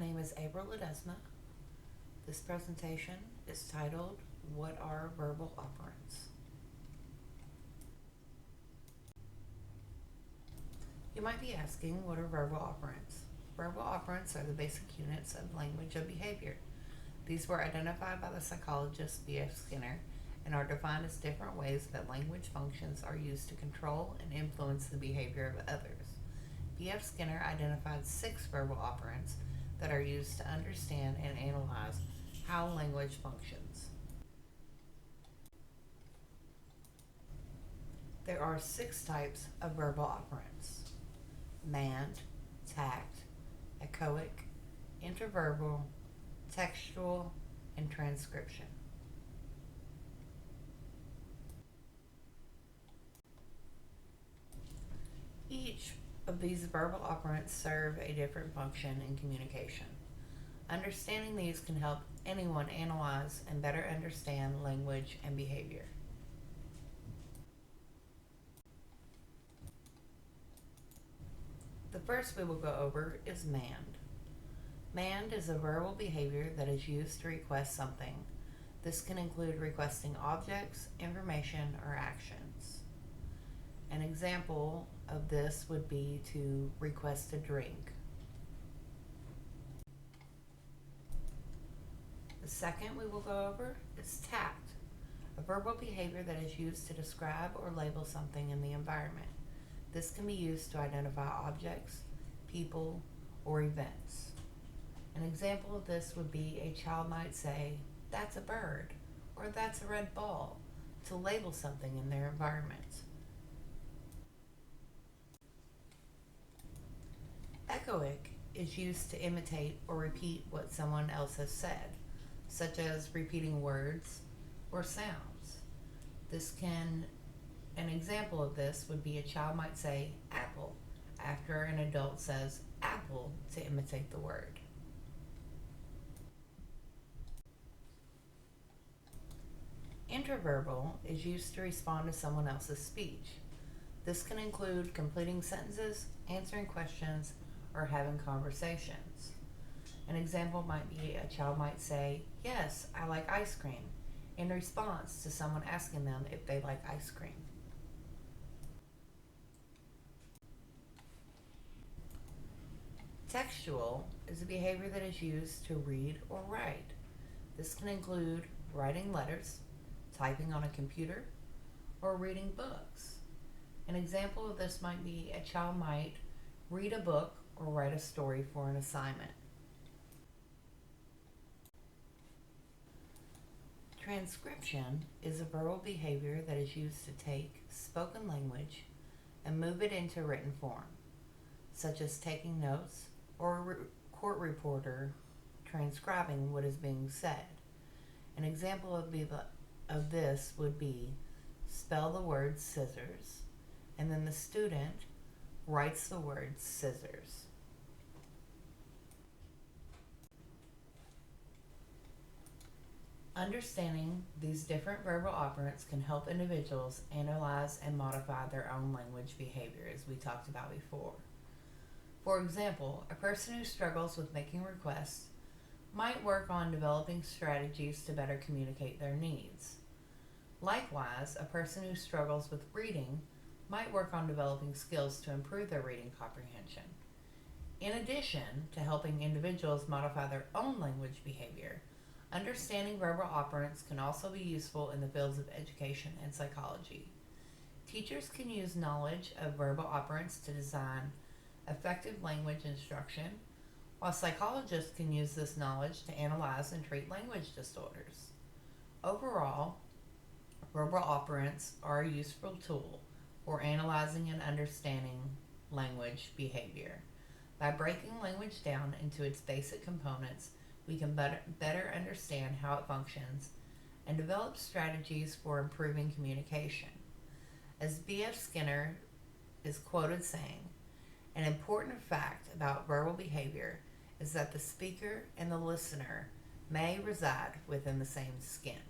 name is April Ledesma. This presentation is titled, What are Verbal Operants? You might be asking, what are verbal operants? Verbal operants are the basic units of language of behavior. These were identified by the psychologist B.F. Skinner and are defined as different ways that language functions are used to control and influence the behavior of others. B.F. Skinner identified 6 verbal operants that are used to understand and analyze how language functions. There are 6 types of verbal operants: mand, tact, echoic, interverbal, textual, and transcription. Each of these verbal operants serve a different function in communication. Understanding these can help anyone analyze and better understand language and behavior. The first we will go over is mand. Mand is a verbal behavior that is used to request something. This can include requesting objects, information, or actions. An example of this would be to request a drink. The second we will go over is tact, a verbal behavior that is used to describe or label something in the environment. This can be used to identify objects, people, or events. An example of this would be a child might say, "That's a bird," or "That's a red ball," to label something in their environment. Echoic is used to imitate or repeat what someone else has said, such as repeating words or sounds. An example of this would be a child might say apple after an adult says apple to imitate the word. Interverbal is used to respond to someone else's speech. This can include completing sentences, answering questions, or having conversations. An example might be a child might say, "Yes, I like ice cream," in response to someone asking them if they like ice cream. Textual is a behavior that is used to read or write. This can include writing letters, typing on a computer, or reading books. An example of this might be a child might read a book or write a story for an assignment. Transcription is a verbal behavior that is used to take spoken language and move it into written form, such as taking notes or a court reporter transcribing what is being said. An example of this would be spell the word scissors, and then the student writes the word scissors. Understanding these different verbal operants can help individuals analyze and modify their own language behavior, as we talked about before. For example, a person who struggles with making requests might work on developing strategies to better communicate their needs. Likewise, a person who struggles with reading might work on developing skills to improve their reading comprehension. In addition to helping individuals modify their own language behavior, understanding verbal operants can also be useful in the fields of education and psychology. Teachers can use knowledge of verbal operants to design effective language instruction, while psychologists can use this knowledge to analyze and treat language disorders. Overall, verbal operants are a useful tool for analyzing and understanding language behavior. By breaking language down into its basic components, we can better understand how it functions and develop strategies for improving communication. As B.F. Skinner is quoted saying, "An important fact about verbal behavior is that the speaker and the listener may reside within the same skin."